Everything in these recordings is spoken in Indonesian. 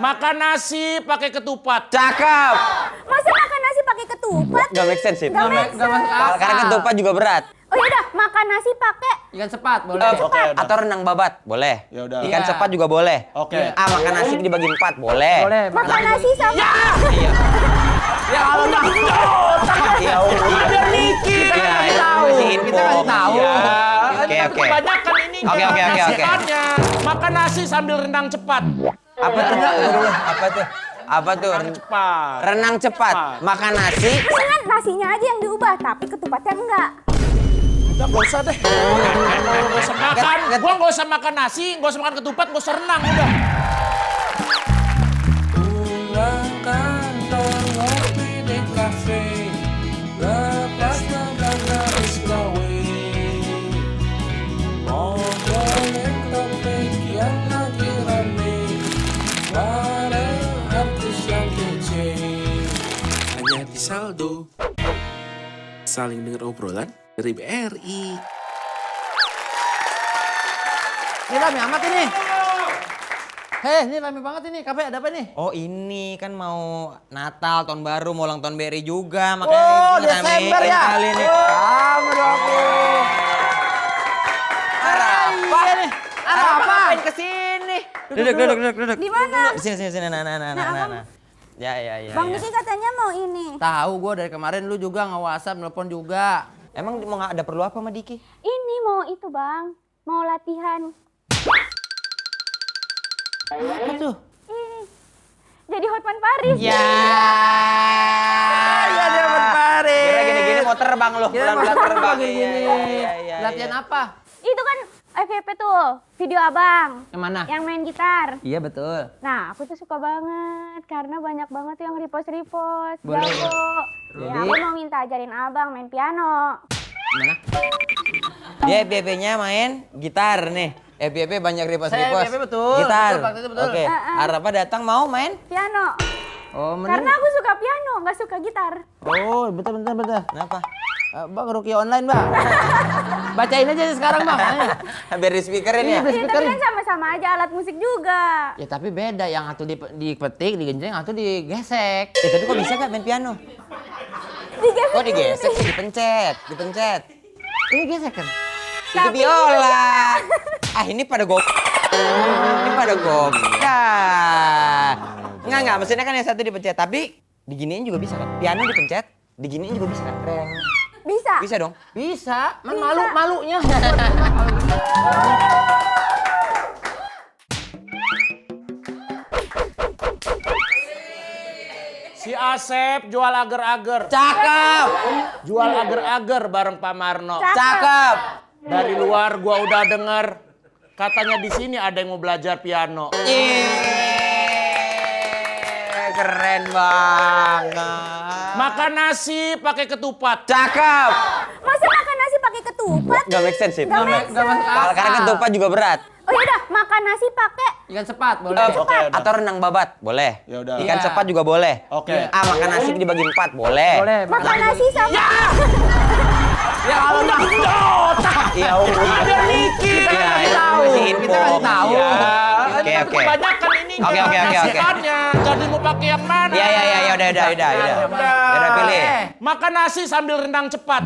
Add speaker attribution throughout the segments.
Speaker 1: Makan nasi pakai ketupat.
Speaker 2: Cakep.
Speaker 3: Masa makan nasi pakai ketupat?
Speaker 2: Gak make sense itu.
Speaker 3: Gak make sense.
Speaker 2: Karena ketupat juga berat.
Speaker 3: Oh yaudah, makan nasi pakai
Speaker 4: Ikan sepat boleh.
Speaker 1: Oke, udah.
Speaker 2: Atau renang babat, boleh.
Speaker 1: Ya udah.
Speaker 2: Ikan
Speaker 4: Iya.
Speaker 2: sepat juga boleh.
Speaker 1: Oke.
Speaker 2: Makan nasi dibagi 4, boleh.
Speaker 4: Boleh.
Speaker 3: makan nasi sama
Speaker 2: Iya.
Speaker 4: Ya kalau enggak
Speaker 2: Iya,
Speaker 1: Ada Niki.
Speaker 2: Iya,
Speaker 4: kasih
Speaker 2: itu
Speaker 4: tahu.
Speaker 2: masih info.
Speaker 4: Kita kasih tahu.
Speaker 1: Iya.
Speaker 2: Oke, oke.
Speaker 1: Kebanyakan ini.
Speaker 2: Oke.
Speaker 1: Nasihatnya. Makan nasi sambil renang cepat.
Speaker 2: Apa tuh? Apa tuh? Apa tuh?
Speaker 1: Cepat.
Speaker 2: Renang cepat. Makan nasi.
Speaker 3: Jangan nasinya aja yang diubah, tapi ketupatnya enggak.
Speaker 1: Udah gak usah deh. Gak usah makan.
Speaker 2: Get.
Speaker 1: Gua gak usah makan nasi, gak usah makan ketupat, gak usah renang udah.
Speaker 5: Pulang kantor ngopi di kafe, lepas tegang garis gawe, ngobrolin topik yang lagi rame, bareng artis yang kece, hanya di saldo. Saling dengar obrolan dari BRI.
Speaker 4: Ini rame amat ini. Ini rame banget ini. Kafe ada apa nih?
Speaker 2: Oh ini kan mau Natal, tahun baru, mau ulang tahun BRI juga.
Speaker 4: Oh,
Speaker 2: Makanya
Speaker 4: Desember
Speaker 2: ramein
Speaker 4: ya?
Speaker 2: kali ini.
Speaker 4: Sama dong aku.
Speaker 2: Apa?
Speaker 4: Iya nih. Ada apa?
Speaker 2: Ngapain kesini? Duduk.
Speaker 3: Di mana?
Speaker 2: Sini. Nah. Ya.
Speaker 3: Bang Niki katanya mau ini.
Speaker 4: Tahu gue dari kemarin lu juga nge-WhatsApp, nelpon juga.
Speaker 2: Emang mau ada perlu apa sama Diki?
Speaker 3: Ini mau itu bang, mau latihan.
Speaker 4: Apa tuh?
Speaker 3: Ini. Jadi Hotman Paris.
Speaker 2: Ya.
Speaker 4: Iya dia berpare.
Speaker 2: Kira gini mau terbang loh. Pelan-pelan terbang.
Speaker 4: Iya. Latihan apa?
Speaker 3: Itu kan FYP tuh, video abang.
Speaker 4: Yang mana?
Speaker 3: Yang main gitar.
Speaker 4: Iya betul.
Speaker 3: Nah, aku tuh suka banget karena banyak banget tuh yang repost.
Speaker 4: Boleh.
Speaker 3: Jago. Ya,
Speaker 4: Jadi-
Speaker 3: aku mau minta ajarin abang main piano.
Speaker 4: Mana?
Speaker 2: Dia FYP-nya main gitar nih. FYP banyak repost.
Speaker 4: FYP betul.
Speaker 2: Gitar.
Speaker 4: Betul, Pak, itu betul.
Speaker 2: Oke. Arapa datang mau main?
Speaker 3: Piano.
Speaker 4: Oh,
Speaker 3: Karena aku suka piano, nggak suka gitar.
Speaker 4: Oh, bentar.
Speaker 2: Kenapa?
Speaker 4: Bang, Ruki online, Bang. Bacain aja sekarang, Bang.
Speaker 2: Biar di speakerin ya.
Speaker 4: Iya,
Speaker 3: Iya, tapi kan sama-sama aja alat musik juga.
Speaker 4: Ya tapi beda, yang satu dipetik, digenjreng, yang satu digesek.
Speaker 2: Tapi kok bisa gak main piano?
Speaker 3: Digesek.
Speaker 2: Kok digesek sih? Dipencet.
Speaker 4: Ini gesek kan?
Speaker 2: Itu biola. Ini pada gok. Enggak, maksudnya kan yang satu dipencet, tapi diginiin juga bisa kan? Piano dipencet, diginiin juga bisa kan? Reng.
Speaker 3: Bisa.
Speaker 2: Bisa dong.
Speaker 4: Bisa, man
Speaker 3: Bisa.
Speaker 4: malunya.
Speaker 1: Si Asep jual agar-agar.
Speaker 2: Cakep.
Speaker 1: Jual agar-agar bareng Pak Marno.
Speaker 2: Cakep.
Speaker 1: Dari luar gua udah denger katanya di sini ada yang mau belajar piano.
Speaker 2: Keren banget.
Speaker 1: Makan nasi pakai ketupat.
Speaker 2: Cakep.
Speaker 3: Masa makan nasi pakai ketupat?
Speaker 2: Gak make sense itu.
Speaker 3: Gak make
Speaker 4: Gak masuk akal.
Speaker 2: Karena ketupat juga berat.
Speaker 3: Oh yaudah, makan nasi pakai
Speaker 4: Ikan sepat boleh.
Speaker 1: Oke, udah.
Speaker 2: Atau renang babat, boleh.
Speaker 1: Ya udah.
Speaker 2: Ikan
Speaker 4: Iya.
Speaker 2: sepat juga boleh.
Speaker 1: Oke.
Speaker 2: Makan nasi dibagi 4, boleh.
Speaker 4: Boleh.
Speaker 3: makan nasi sama
Speaker 4: Ya kalau enggak
Speaker 2: Iya,
Speaker 1: Ada Niki.
Speaker 2: Iya,
Speaker 4: kasih
Speaker 2: itu
Speaker 4: tahu.
Speaker 2: masih info.
Speaker 4: Kita kasih tahu.
Speaker 1: Ya,
Speaker 2: Oke.
Speaker 1: kebanyakan ini
Speaker 2: Oke.
Speaker 1: nasihatnya. Jadi mau pakai yang mana?
Speaker 2: Iya, udah pilih.
Speaker 1: Makan nasi sambil renang cepat.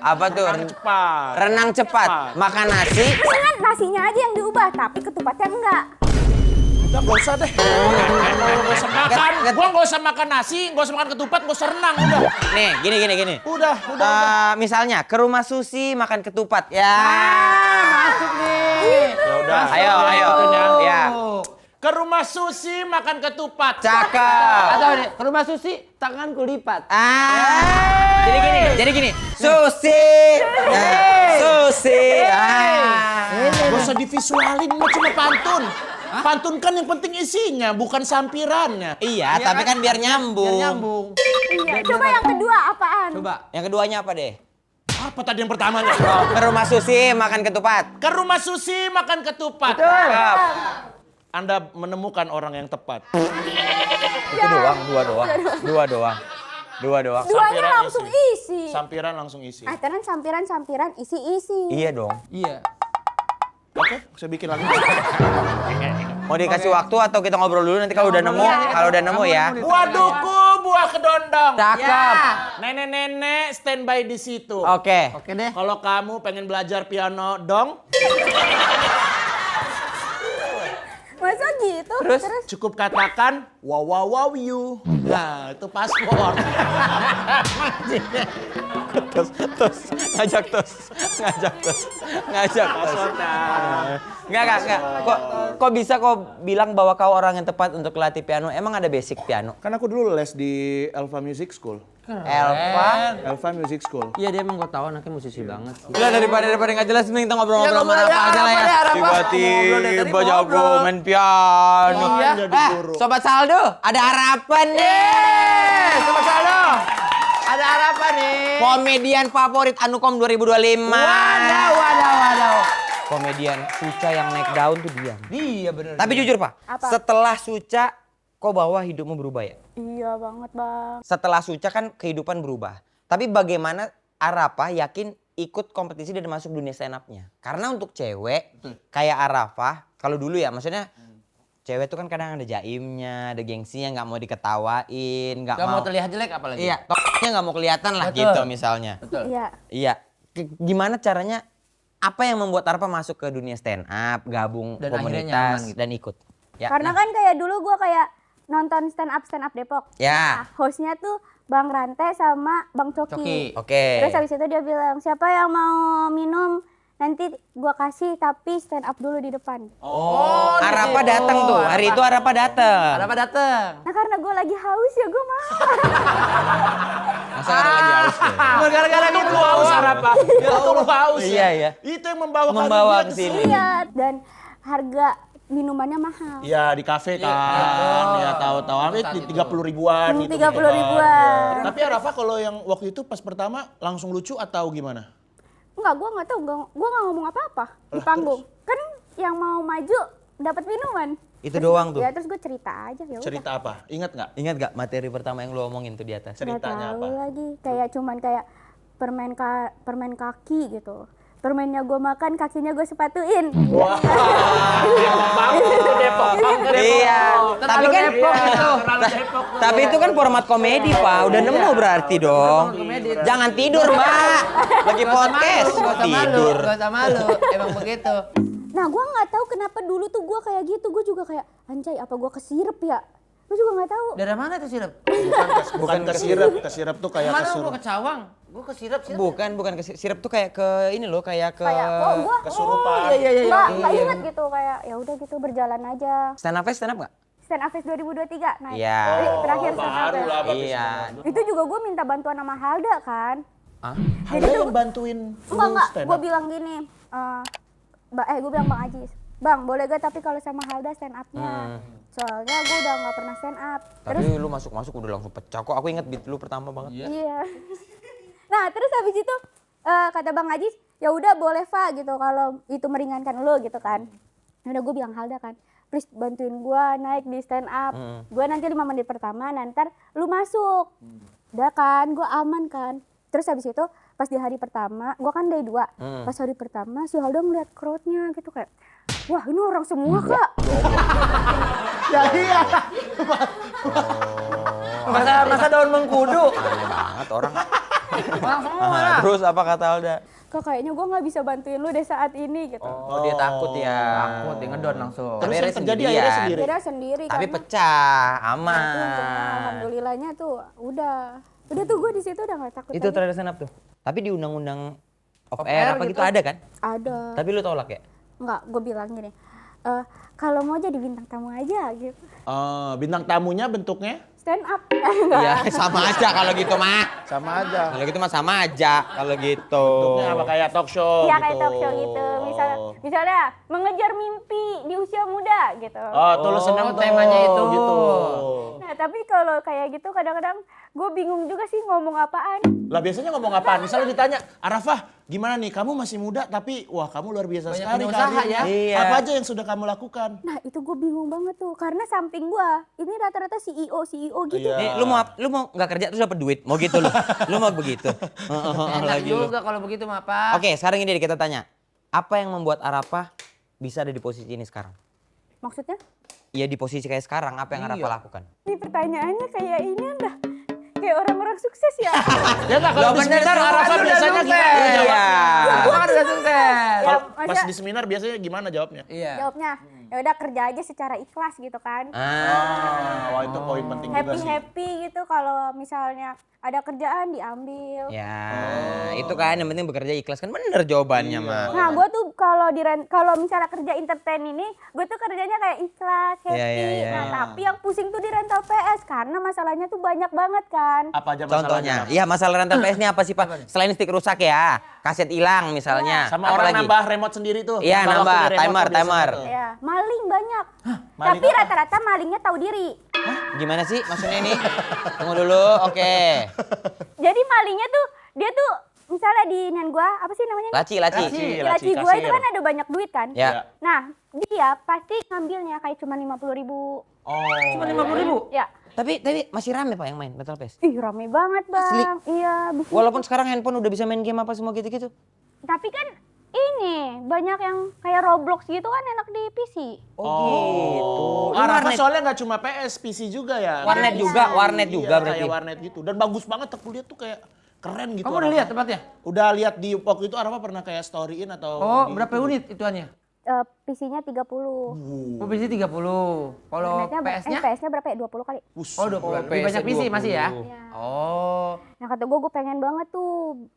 Speaker 2: Apa tuh?
Speaker 1: Cepat.
Speaker 2: Renang cepat. Makan nasi.
Speaker 3: Jangan nasinya aja yang diubah, tapi ketupatnya enggak.
Speaker 1: Udah gak usah deh. Gak usah makan.
Speaker 2: Get.
Speaker 1: Gua gak usah makan nasi, gak usah makan ketupat, gak usah renang. Udah.
Speaker 2: Nih, gini.
Speaker 1: Udah.
Speaker 2: Misalnya ke rumah Susi makan ketupat. Ya.
Speaker 4: masuk nih.
Speaker 1: Ya udah.
Speaker 2: Ayo. Ya.
Speaker 1: Ke rumah Susi makan ketupat.
Speaker 2: Cakep.
Speaker 4: Atau ini, ke rumah Susi, tanganku lipat.
Speaker 2: Jadi gini. Susi. Susi.
Speaker 1: Gak usah divisualin, ini cuma pantun. Pantun kan yang penting isinya, bukan sampirannya.
Speaker 2: Iya, tapi kan biar nyambung.
Speaker 4: Biar nyambung.
Speaker 3: Iya. Coba yang kedua apaan?
Speaker 4: Coba.
Speaker 2: Yang keduanya apa deh?
Speaker 1: Apa tadi yang pertamanya?
Speaker 2: Ke rumah Susi makan ketupat.
Speaker 1: Ke rumah Susi makan ketupat.
Speaker 2: Cakep.
Speaker 1: Anda menemukan orang yang tepat.
Speaker 2: Itu doang, dua doang.
Speaker 3: Duanya
Speaker 1: Sampiran
Speaker 3: langsung isi.
Speaker 1: Sampiran langsung isi.
Speaker 3: Kan sampiran isi-isi.
Speaker 2: Iya dong.
Speaker 4: Iya.
Speaker 1: Oke, saya bikin lagi.
Speaker 2: Mau dikasih waktu atau kita ngobrol dulu nanti kalau udah nemu? Kalau udah nemu ya.
Speaker 1: Buah duku, buah kedondong.
Speaker 4: Cakep.
Speaker 1: Nenek-nenek standby di situ.
Speaker 2: Oke.
Speaker 4: Oke deh.
Speaker 1: Kalau kamu pengen belajar piano dong,
Speaker 3: Masa gitu?
Speaker 2: Terus?
Speaker 1: cukup katakan wow wow wow you. Nah, itu paspor.
Speaker 2: Tos, ngajak tos. Enggak. Kok bisa kau bilang bahwa kau orang yang tepat untuk latih piano? Emang ada basic piano?
Speaker 1: Kan aku dulu les di Elva Music School. Elva Music School.
Speaker 4: Iya dia emang gue tahu anaknya musisi banget sih.
Speaker 2: Udah daripada nggak jelas mending kita ngobrol-ngobrol sama apa aja lah ya. Tiba-tiba jago main piano.
Speaker 1: Iya. Jadi guru.
Speaker 2: Sobat Saldo, ada harapan nih. Sobat Saldo.
Speaker 4: Ada harapan nih.
Speaker 2: Komedian favorit Anukom 2025.
Speaker 4: Waduh.
Speaker 2: Komedian Suca yang naik daun tuh dia.
Speaker 4: Iya bener.
Speaker 2: Tapi jujur Pak,
Speaker 3: Apa?
Speaker 2: setelah Suca kau bawa hidupmu berubah ya?
Speaker 3: Iya banget bang.
Speaker 2: Setelah Suca kan kehidupan berubah. Tapi bagaimana Arafah yakin ikut kompetisi dan masuk dunia stand up-nya? Karena untuk cewek kayak Arafah, kalau dulu ya maksudnya cewek tuh kan kadang ada jaimnya, ada gengsinya, nggak mau diketawain, nggak
Speaker 4: Gak
Speaker 2: mau.
Speaker 4: mau terlihat jelek apalagi.
Speaker 2: Iya, toknya nggak mau kelihatan lah
Speaker 4: Betul.
Speaker 2: gitu misalnya.
Speaker 4: Betul.
Speaker 3: Iya.
Speaker 2: Iya. Gimana caranya? Apa yang membuat Arafah masuk ke dunia stand up, gabung
Speaker 4: Dan akhirnya
Speaker 2: komunitas
Speaker 4: nyaman gitu.
Speaker 2: dan ikut? Ya,
Speaker 3: Karena
Speaker 2: nah.
Speaker 3: kan kayak dulu gue kayak nonton stand up Depok.
Speaker 2: Ya.
Speaker 3: Nah, hostnya tuh Bang Rante sama Bang Coki.
Speaker 4: Coki.
Speaker 2: Oke.
Speaker 3: Terus habis itu dia bilang, siapa yang mau minum nanti gua kasih tapi stand up dulu di depan.
Speaker 2: Oh, Arafah datang tuh. Hari itu Arafah datang.
Speaker 4: Arafah datang.
Speaker 3: Nah karena gue lagi haus ya gue mau.
Speaker 2: Masa ada lagi haus ya?
Speaker 4: Gara-gara gitu.
Speaker 1: Lu haus apa? Itu lu haus ya?
Speaker 2: Iya, iya.
Speaker 1: Itu yang membawa
Speaker 2: Membawa
Speaker 1: dia
Speaker 2: ke sini.
Speaker 3: Iya dan harga minumannya mahal.
Speaker 1: Iya di kafe kan, ya tahu-tahu. Tapi 30 ribuan gitu.
Speaker 3: 30 ribuan.
Speaker 1: Tapi Arafah kalau yang waktu itu pas pertama langsung lucu atau gimana?
Speaker 3: Enggak, gue nggak tahu, gue nggak ngomong apa-apa di panggung. Kan yang mau maju dapat minuman.
Speaker 2: Itu doang tuh.
Speaker 3: Ya terus gue cerita aja ya udah.
Speaker 1: Cerita apa? Ingat nggak?
Speaker 2: Ingat gak materi pertama yang lu omongin tuh di atas?
Speaker 3: Nggak
Speaker 1: Ceritanya
Speaker 3: tahu
Speaker 1: apa?
Speaker 3: lagi, kayak cuman kayak permen kaki gitu. Permennya gue makan, kakinya gue sepatuin.
Speaker 1: Wah, bangun ke Depok.
Speaker 2: Iya. Tapi kan
Speaker 1: Terlalu Depok.
Speaker 2: tapi itu kan format komedi, Pak. Udah nemu berarti dong. Jangan tidur, Mbak. Lagi podcast tidur.
Speaker 4: Gak usah malu. Emang begitu.
Speaker 3: Nah gue nggak tahu kenapa dulu tuh gue kayak gitu. Gue juga kayak, anjay apa gue kesirep ya? Gue juga nggak tahu.
Speaker 4: Dari mana tuh sirup?
Speaker 1: Bukan ke sirap tuh kayak
Speaker 4: Mana
Speaker 1: ke
Speaker 4: gua ke Cawang? Gua ke sirup.
Speaker 2: Bukan ke sirup tuh kayak ke ini loh, kayak ke
Speaker 3: Kayak kok gue
Speaker 1: kesurupan.
Speaker 3: nggak inget gitu kayak ya udah gitu berjalan aja.
Speaker 2: stand up gak?
Speaker 3: Stand up Fest 2023 naik.
Speaker 2: Iya.
Speaker 3: Terakhir stand up
Speaker 1: Baru
Speaker 3: Fest.
Speaker 1: lah bagus.
Speaker 2: Iya.
Speaker 3: Itu juga gue minta bantuan sama Halda kan.
Speaker 2: Hah?
Speaker 1: Ada yang bantuin
Speaker 3: Enggak,
Speaker 1: stand
Speaker 3: gue
Speaker 1: up.
Speaker 3: bilang gini. Gue bilang Bang Ajis. Bang, boleh gak tapi kalau sama Halda stand up-nya? Soalnya gue udah gak pernah stand up.
Speaker 2: Tapi lu masuk udah langsung pecah kok. Aku inget beat lu pertama banget.
Speaker 3: Iya. Nah, terus habis itu kata Bang Ajis, ya udah boleh Fa gitu kalau itu meringankan lo gitu kan. Ya udah gue bilang Halda kan, please bantuin gue naik di stand up. Gue nanti 5 menit pertama, nanti lu masuk. Udah kan, gue aman kan. Terus habis itu pas di hari pertama, gue kan day 2. Pas hari pertama si Halda ngeliat crowd-nya gitu kayak, wah ini orang semua kak.
Speaker 1: Ya iya.
Speaker 4: Masa daun mengkudu.
Speaker 2: Aneh banget orang.
Speaker 4: Orang semua lah.
Speaker 2: Terus apa kata Alda?
Speaker 3: Kak kayaknya gue gak bisa bantuin lu deh saat ini gitu.
Speaker 2: Oh, dia takut ya.
Speaker 4: Takut dia ngedon langsung.
Speaker 1: Terus
Speaker 2: Akhirnya
Speaker 1: yang terjadi
Speaker 2: sendirian.
Speaker 1: akhirnya sendiri.
Speaker 3: Kira sendiri
Speaker 2: Tapi
Speaker 3: karena
Speaker 2: pecah,
Speaker 3: untungnya,
Speaker 2: aman.
Speaker 3: alhamdulillahnya tuh udah tuh gue di situ udah gak takut
Speaker 2: Itu
Speaker 3: lagi.
Speaker 2: terakhir stand up tuh. Tapi di undang-undang off
Speaker 4: Off
Speaker 2: air
Speaker 4: air
Speaker 2: apa gitu
Speaker 4: gitu.
Speaker 2: ada kan?
Speaker 3: Ada.
Speaker 2: Tapi lu tolak ya?
Speaker 3: Enggak, gue bilang gini. Kalau mau jadi bintang tamu aja gitu.
Speaker 1: Bintang tamunya bentuknya
Speaker 3: Stand up.
Speaker 2: Iya, sama aja kalau gitu mah.
Speaker 1: sama aja.
Speaker 2: Kalau gitu mah sama aja kalau gitu.
Speaker 1: Bentuknya apa kayak talk show
Speaker 3: Iya
Speaker 1: gitu.
Speaker 3: kayak talk show gitu. Misalnya mengejar mimpi di usia muda gitu.
Speaker 1: Oh, tuh lu seneng tuh.
Speaker 4: temanya itu.
Speaker 1: Gitu.
Speaker 3: Nah, tapi kalau kayak gitu kadang-kadang gue bingung juga sih ngomong apaan.
Speaker 1: Lah biasanya ngomong apaan? Misalnya ditanya, Arafah, gimana nih? Kamu masih muda tapi wah kamu luar biasa
Speaker 4: Banyak
Speaker 1: sekali
Speaker 4: punya usaha
Speaker 1: karirnya.
Speaker 4: ya.
Speaker 2: Iya.
Speaker 1: Apa aja yang sudah kamu lakukan?
Speaker 3: Nah, itu gue bingung banget tuh karena samping gue ini rata-rata CEO gitu.
Speaker 1: Iya.
Speaker 2: Nih, lu mau nggak kerja terus dapat duit? Mau gitu lu? Lu mau begitu?
Speaker 4: Enak
Speaker 2: Lagi lu.
Speaker 4: juga kalau begitu mah Pak.
Speaker 2: Oke, sekarang ini deh kita tanya. Apa yang membuat Arafah bisa ada di posisi ini sekarang?
Speaker 3: Maksudnya?
Speaker 2: Iya di posisi kayak sekarang, apa yang Arafa lakukan?
Speaker 3: Ini pertanyaannya kayak ini dah. Kayak orang-orang sukses ya.
Speaker 1: Ya nggak, kalau di seminar Arafa biasanya gimana?
Speaker 2: Iya.
Speaker 4: Gua kan udah sukses.
Speaker 1: Kalau pas
Speaker 3: maksudnya-
Speaker 1: di seminar biasanya gimana jawabnya?
Speaker 4: Iya.
Speaker 3: Jawabnya, ya udah kerja aja secara ikhlas gitu kan.
Speaker 1: Wah itu poin penting juga
Speaker 3: Happy
Speaker 1: sih.
Speaker 3: happy gitu kalau misalnya ada kerjaan diambil.
Speaker 2: Ya, itu kan yang penting bekerja ikhlas kan bener jawabannya mah.
Speaker 3: Nah, gue tuh kalau misalnya kerja entertain ini, gue tuh kerjanya kayak ikhlas, happy.
Speaker 2: Iya.
Speaker 3: Nah, tapi yang pusing tuh di rental PS karena masalahnya tuh banyak banget kan.
Speaker 1: Apa aja masalahnya?
Speaker 2: Contohnya, iya masalah rental PS ini apa sih Pak? Selain stick rusak ya, kaset hilang misalnya.
Speaker 1: Sama
Speaker 2: Apa
Speaker 1: orang
Speaker 2: lagi?
Speaker 1: nambah remote sendiri tuh.
Speaker 2: Iya,
Speaker 1: Nambah
Speaker 2: nambah,
Speaker 1: waktunya remote tuh
Speaker 2: timer.
Speaker 1: biasanya tuh.
Speaker 3: Ya, maling banyak.
Speaker 1: maling
Speaker 3: Tapi
Speaker 1: apa?
Speaker 3: rata-rata malingnya tahu diri.
Speaker 2: Gimana sih maksudnya ini? Tunggu dulu, oke.
Speaker 3: Jadi malingnya tuh dia tuh misalnya di nen gua apa sih namanya?
Speaker 2: Laci.
Speaker 3: Di laci gua itu kan ada banyak duit kan.
Speaker 2: Ya.
Speaker 3: Nah, dia pasti ngambilnya kayak cuma 50.000.
Speaker 4: Cuma 50.000.
Speaker 3: Ya.
Speaker 2: Tapi masih rame Pak yang main Battle PS.
Speaker 3: Ih, rame banget, Bang. Iya, bisa.
Speaker 2: Walaupun sekarang handphone udah bisa main game apa semua gitu-gitu.
Speaker 3: Tapi kan ini banyak yang kayak Roblox gitu kan enak di PC.
Speaker 2: Oh, gitu.
Speaker 1: Arafa
Speaker 2: Warnet.
Speaker 1: soalnya nggak cuma PS, PC juga ya.
Speaker 2: Warnet juga, warnet juga
Speaker 1: Iya,
Speaker 2: berarti.
Speaker 1: Kayak warnet gitu. Dan bagus banget aku lihat tuh kayak keren gitu.
Speaker 4: Kamu udah
Speaker 1: Arafa.
Speaker 4: lihat tempatnya?
Speaker 1: Udah lihat di waktu itu Arafa pernah kayak storyin atau
Speaker 4: Oh,
Speaker 1: di-
Speaker 4: berapa unit ituannya?
Speaker 3: PC-nya 30.
Speaker 4: Posisi 30. Kalau PS-nya?
Speaker 3: PS-nya berapa ya? 20 kali.
Speaker 4: Oh, 20. Lebih banyak PC masih ya?
Speaker 3: Iya.
Speaker 4: Oh.
Speaker 3: Nah, kata gue pengen banget tuh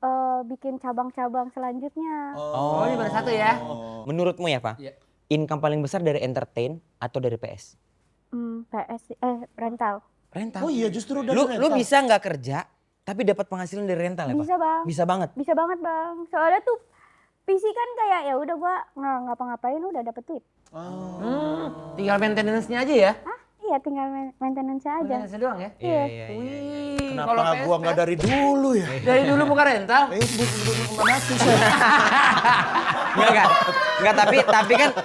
Speaker 3: bikin cabang-cabang selanjutnya.
Speaker 4: Oh, ini baru satu ya?
Speaker 2: Menurutmu ya Pak,
Speaker 4: Iya.
Speaker 2: income paling besar dari entertain atau dari PS?
Speaker 3: Rental.
Speaker 2: Rental.
Speaker 1: Oh iya justru dari
Speaker 2: Lu
Speaker 1: rental.
Speaker 2: bisa nggak kerja tapi dapat penghasilan dari rental ya Pak?
Speaker 3: Bisa, Bang.
Speaker 2: Bisa banget.
Speaker 3: Bisa banget, Bang. Soalnya tuh PC kan kayak ya udah gua nggak ngapa-ngapain udah dapet duit.
Speaker 4: Tinggal maintenance-nya aja ya?
Speaker 3: Hah? Iya, tinggal maintenance aja.
Speaker 4: Maintenance doang ya?
Speaker 3: Iya.
Speaker 4: Wih,
Speaker 1: Kenapa
Speaker 4: kalau
Speaker 1: gua nggak dari dulu ya?
Speaker 4: dari dulu bukan rental?
Speaker 1: Mati saya.
Speaker 2: Enggak,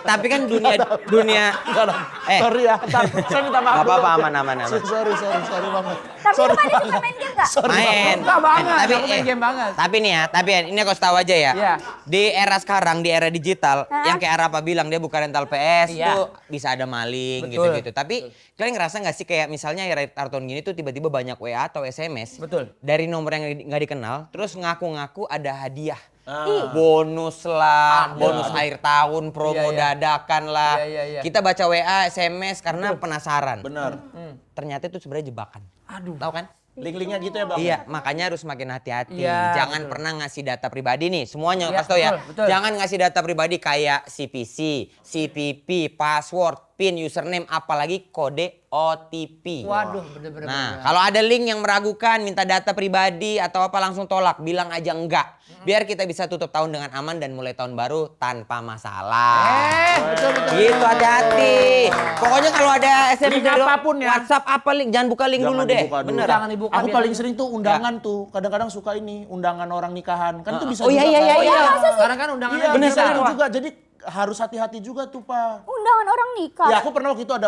Speaker 2: tapi kan dunia
Speaker 1: Sorry ya. Ntar, saya minta maaf.
Speaker 2: Nggak apa-apa,
Speaker 1: dulu.
Speaker 2: aman.
Speaker 1: Sorry banget.
Speaker 3: Tapi lu pada suka main game gak?
Speaker 2: main.
Speaker 4: Suka banget,
Speaker 2: Tapi
Speaker 4: aku main game banget.
Speaker 2: Tapi nih ya, ini aku tahu aja ya.
Speaker 4: Iya.
Speaker 2: Di era sekarang, di era digital, yang kayak Arafa bilang dia buka rental PS
Speaker 4: Iya.
Speaker 2: tuh bisa ada maling
Speaker 4: Betul.
Speaker 2: gitu-gitu. Tapi kalian ngerasa nggak sih kayak misalnya ya tahun gini tuh tiba-tiba banyak WA atau SMS
Speaker 4: Betul.
Speaker 2: dari nomor yang nggak dikenal, terus ngaku-ngaku ada hadiah.
Speaker 1: Ah.
Speaker 2: Bonus lah, bonus akhir tahun, promo
Speaker 4: Iya.
Speaker 2: dadakan lah.
Speaker 4: Iya.
Speaker 2: Kita baca WA, SMS karena penasaran.
Speaker 1: Benar.
Speaker 2: Ternyata itu sebenarnya jebakan.
Speaker 4: Aduh.
Speaker 2: Tahu kan?
Speaker 1: Link-linknya gitu ya Bang?
Speaker 2: Iya, makanya harus makin hati-hati.
Speaker 4: Iya,
Speaker 2: Jangan pernah ngasih data pribadi nih, semuanya
Speaker 4: Iya,
Speaker 2: kasih tau ya.
Speaker 4: betul.
Speaker 2: Jangan ngasih data pribadi kayak CPC, CPP, password, PIN, username, apalagi kode OTP.
Speaker 4: Waduh, bener-bener.
Speaker 2: Nah, kalau ada link yang meragukan, minta data pribadi atau apa langsung tolak, bilang aja enggak. Biar kita bisa tutup tahun dengan aman dan mulai tahun baru tanpa masalah.
Speaker 4: Betul.
Speaker 2: Gitu, hati-hati. Pokoknya kalau ada SMS
Speaker 1: Link
Speaker 2: dari
Speaker 1: apapun ya.
Speaker 2: WhatsApp apa link, jangan buka link
Speaker 1: Jangan
Speaker 2: dulu deh.
Speaker 1: dibuka dulu.
Speaker 2: Bener.
Speaker 4: Jangan dibuka.
Speaker 1: Aku
Speaker 4: biar-
Speaker 1: paling sering tuh undangan tuh. Kadang-kadang suka ini, undangan orang nikahan. Kan itu bisa
Speaker 2: Oh, iya,
Speaker 1: juga
Speaker 2: iya,
Speaker 1: kan?
Speaker 2: iya, iya.
Speaker 4: Sekarang kan undangannya
Speaker 1: Iya,
Speaker 2: Bener,
Speaker 1: bisa
Speaker 2: bener.
Speaker 1: itu juga. Jadi harus hati-hati juga tuh, Pak.
Speaker 3: Undangan orang nikah.
Speaker 1: Ya, aku pernah waktu itu ada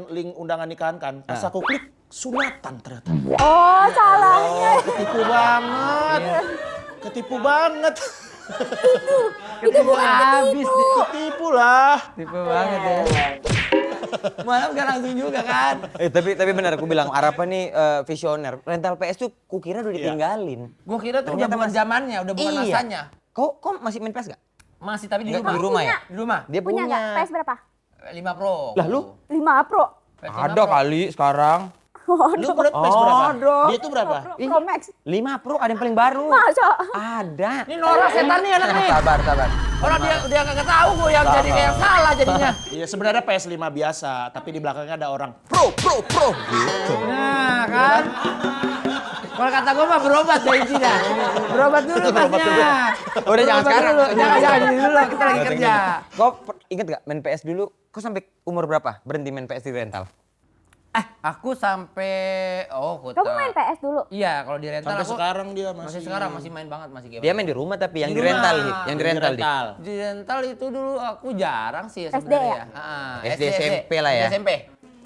Speaker 1: link undangan nikahan kan. Pas aku klik sunatan ternyata.
Speaker 3: Oh, salahnya.
Speaker 1: Ketipu banget. Ketipu banget.
Speaker 3: Itu bukan
Speaker 4: habis deh.
Speaker 1: Ketipu lah.
Speaker 4: Tipe banget ya. Malam gak langsung juga kan?
Speaker 2: Tapi benar aku bilang Arafa nih visioner. Rental PS tuh kukira udah ditinggalin.
Speaker 4: Gue kira tuh udah bukan zamannya, udah bukan
Speaker 2: Iya.
Speaker 4: masanya.
Speaker 2: Kok masih main PS gak?
Speaker 4: Masih tapi di
Speaker 2: Nggak,
Speaker 4: rumah.
Speaker 2: di rumah ya?
Speaker 4: Di rumah.
Speaker 2: Dia
Speaker 3: punya
Speaker 2: punya.
Speaker 3: nggak? PS berapa?
Speaker 4: 5 Pro.
Speaker 2: Lah lu?
Speaker 3: 5 Pro.
Speaker 4: PS5
Speaker 2: Ada
Speaker 4: Pro.
Speaker 2: kali sekarang.
Speaker 1: Lu berapa? PS berapa?
Speaker 2: Ada.
Speaker 1: Dia itu berapa?
Speaker 3: Pro Max.
Speaker 2: 5 Pro ada yang paling baru.
Speaker 3: Masa?
Speaker 2: Ada.
Speaker 4: Ini Nora setan nih anak nih.
Speaker 2: Sabar.
Speaker 4: Orang dia kagak tahu gue yang jadi kayak salah jadinya.
Speaker 1: Iya, sebenarnya PS5 biasa, tapi di belakangnya ada orang pro gitu.
Speaker 4: Nah kan. Kalau kata gue mah berobat dari Cina. Berobat dulu pasnya.
Speaker 2: Udah, jangan
Speaker 4: Berobat
Speaker 2: sekarang.
Speaker 4: dulu. Jangan dulu, kita lagi kerja.
Speaker 2: Kok inget gak main PS dulu? Kok sampai umur berapa berhenti main PS di rental?
Speaker 4: Aku sampai
Speaker 3: Kamu main PS dulu?
Speaker 4: Iya, kalau di rental
Speaker 1: Sampai
Speaker 4: aku
Speaker 1: sekarang dia
Speaker 4: masih sekarang masih main banget masih game.
Speaker 2: Dia main di rumah tapi yang
Speaker 4: Di
Speaker 2: di rental,
Speaker 4: rumah.
Speaker 2: Hit. Yang di rental, Dik.
Speaker 4: Di rental itu dulu aku jarang sih
Speaker 3: SD
Speaker 4: sebenarnya.
Speaker 3: ya?
Speaker 4: Ah,
Speaker 2: SD, SMP lah ya.
Speaker 4: SMP.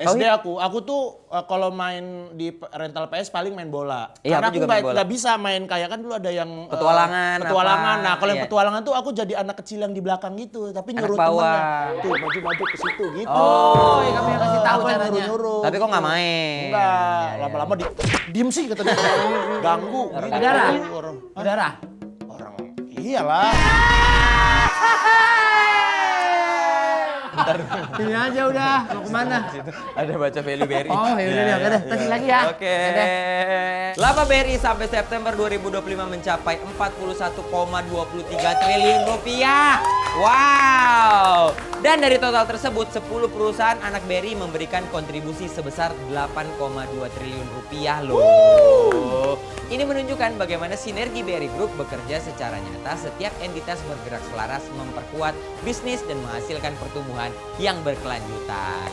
Speaker 1: SD aku tuh kalau main di rental PS paling main bola.
Speaker 2: Iya,
Speaker 1: Karena
Speaker 2: aku juga main bola.
Speaker 1: nggak bisa main kayak kan dulu ada yang
Speaker 2: Petualangan,
Speaker 1: petualangan.
Speaker 2: apa,
Speaker 1: Nah kalau yang
Speaker 2: iya.
Speaker 1: petualangan tuh aku jadi anak kecil yang di belakang gitu, tapi
Speaker 2: Anak
Speaker 1: nyuruh
Speaker 2: bawah.
Speaker 1: temennya tuh maju-maju ke situ gitu.
Speaker 4: Oh, ya kamu yang kasih tahu
Speaker 1: Aku yang
Speaker 4: caranya.
Speaker 1: nyuruh-nyuruh.
Speaker 2: Tapi kok nggak main?
Speaker 1: Enggak, lama-lama diem sih kata dia. Ganggu. gitu.
Speaker 4: Udara?
Speaker 1: Orang,
Speaker 4: Udara?
Speaker 1: orang iyalah.
Speaker 4: Ini aja udah, mau kemana?
Speaker 2: Ada baca value BRI.
Speaker 4: Oh, yaudah deh, oke deh, tes lagi ya.
Speaker 2: Oke.
Speaker 4: Oke deh.
Speaker 2: Laba BRI sampai September 2025 mencapai 41,23 triliun rupiah. Wow. Dan dari total tersebut, 10 perusahaan anak BRI memberikan kontribusi sebesar 8,2 triliun rupiah loh. Ini menunjukkan bagaimana sinergi BRI Group bekerja secara nyata. Setiap entitas bergerak selaras memperkuat bisnis dan menghasilkan pertumbuhan yang berkelanjutan.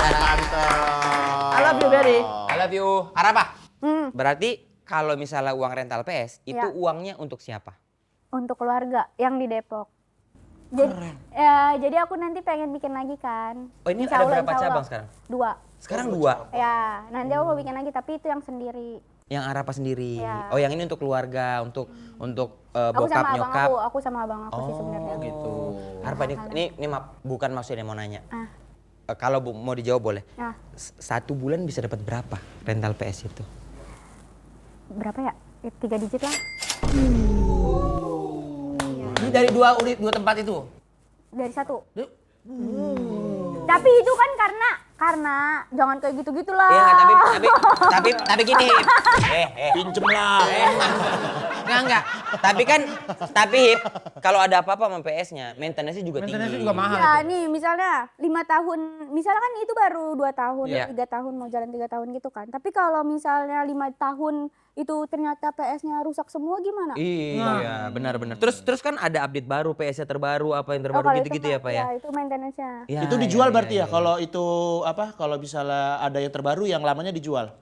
Speaker 1: Mantap.
Speaker 4: I love you, Berry.
Speaker 2: I love you. Arapa?
Speaker 3: Hmm,
Speaker 2: Berarti kalau misalnya uang rental PS, itu
Speaker 3: Ya.
Speaker 2: uangnya untuk siapa?
Speaker 3: untuk keluarga yang di Depok. Jadi aku nanti pengen bikin lagi kan.
Speaker 2: Oh, ini
Speaker 3: Insya
Speaker 2: ada
Speaker 3: Allah,
Speaker 2: berapa
Speaker 3: insya Allah.
Speaker 2: cabang sekarang?
Speaker 3: 2.
Speaker 2: Sekarang 2.
Speaker 3: Ya, nanti aku mau bikin lagi tapi itu yang sendiri.
Speaker 2: Yang Arapa sendiri.
Speaker 3: Ya.
Speaker 2: Oh, yang ini untuk keluarga, untuk
Speaker 3: Aku
Speaker 2: bokap
Speaker 3: sama abang
Speaker 2: nyokap.
Speaker 3: aku sama abang aku sih sebenarnya.
Speaker 2: Oh, gitu. Arapa ini bukan maksudnya mau nanya. Kalau mau dijawab boleh.
Speaker 3: Nah,
Speaker 2: Satu bulan bisa dapat berapa rental PS itu?
Speaker 3: berapa ya? 3 digit lah.
Speaker 4: Ini dari 2 unit, 2 tempat itu.
Speaker 3: Dari 1. Tapi itu kan karena jangan kayak gitu-gitu lah.
Speaker 2: Iya, tapi gini.
Speaker 1: Pinjem lah.
Speaker 2: Enggak. Tapi Hip, kalau ada apa-apa sama PS-nya, maintenance-nya juga tinggi.
Speaker 4: Maintenance juga mahal.
Speaker 3: Ya nih misalnya 5 tahun, misalnya kan itu baru 2 tahun,
Speaker 2: Iya.
Speaker 3: 3 tahun mau jalan 3 tahun gitu kan. Tapi kalau misalnya 5 tahun itu ternyata PS-nya rusak semua gimana?
Speaker 2: Iya, benar-benar. Terus kan ada update baru, PS-nya terbaru, apa yang terbaru
Speaker 3: kalau
Speaker 2: gitu-gitu
Speaker 3: itu
Speaker 2: ya, Pak ya?
Speaker 3: itu maintenance-nya.
Speaker 2: Ya,
Speaker 1: Itu dijual
Speaker 2: ya,
Speaker 1: berarti
Speaker 2: ya,
Speaker 1: ya, kalau itu apa? Kalau misalnya ada yang terbaru yang lamanya dijual.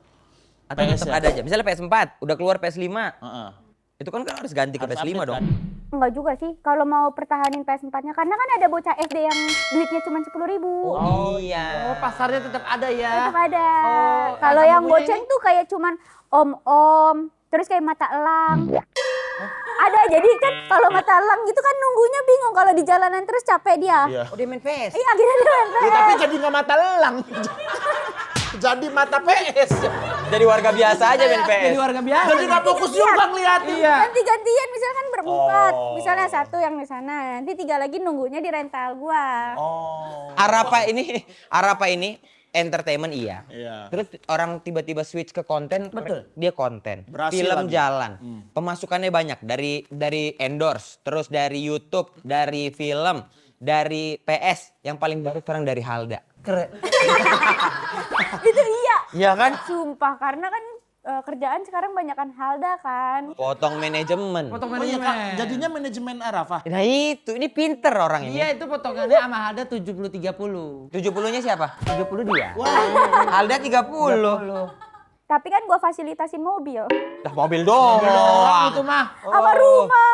Speaker 2: Atau
Speaker 1: PS
Speaker 2: tetap
Speaker 1: ya?
Speaker 2: ada aja. Misalnya PS4, udah keluar PS5.
Speaker 1: Heeh.
Speaker 2: Itu kan harus ganti ke
Speaker 1: Harus
Speaker 2: PS5
Speaker 1: update
Speaker 2: dong.
Speaker 1: kan?
Speaker 3: Enggak juga sih, kalau mau pertahanin PS4-nya karena kan ada bocah SD yang duitnya cuma 10.000.
Speaker 2: Oh iya.
Speaker 4: Oh, pasarnya tetap ada ya.
Speaker 3: Tetap ada.
Speaker 4: Oh,
Speaker 3: Kalau
Speaker 4: yang
Speaker 3: yang
Speaker 4: kamu punya
Speaker 3: goceng tuh kayak cuman om-om, terus kayak mata elang. Ada, jadi kan kalau mata elang gitu kan nunggunya bingung kalau di jalanan terus capek dia.
Speaker 1: Iya.
Speaker 2: Oh, dia main PS.
Speaker 3: Iya, akhirnya dia main
Speaker 1: Ya, tapi jadi nggak mata elang. Jadi mata PS.
Speaker 2: Jadi warga biasa aja main PS.
Speaker 4: Jadi warga biasa.
Speaker 1: Jadi nggak fokus juga ngeliatin.
Speaker 4: Iya.
Speaker 3: Nanti gantian misalkan berempat,
Speaker 1: Oh.
Speaker 3: misalnya 1 yang di sana, nanti 3 lagi nunggunya di rental gua.
Speaker 1: Oh.
Speaker 2: Arapa ini entertainment iya.
Speaker 1: Iya.
Speaker 2: Terus orang tiba-tiba switch ke konten,
Speaker 1: Betul.
Speaker 2: dia konten.
Speaker 1: Berhasil
Speaker 2: Film
Speaker 1: lagi.
Speaker 2: jalan. Pemasukannya banyak dari endorse, terus dari YouTube, dari film, dari PS, yang paling baru sekarang dari Halda.
Speaker 4: Keren.
Speaker 3: Itu iya.
Speaker 2: Iya kan?
Speaker 3: Sumpah, karena kan kerjaan sekarang banyakan Halda kan.
Speaker 2: Potong manajemen.
Speaker 4: Potong
Speaker 1: Oh iya, Kak.
Speaker 4: manajemen.
Speaker 1: Jadinya manajemen Arafah.
Speaker 2: Nah itu, ini pinter orang ini.
Speaker 4: Iya, itu potongannya sama Halda 70-30.
Speaker 2: 70-nya siapa?
Speaker 4: 70 dia.
Speaker 2: Halda 30.
Speaker 3: Tapi kan gua fasilitasin mobil.
Speaker 2: Dah mobil dong.
Speaker 4: Doang itu mah.
Speaker 3: Sama rumah.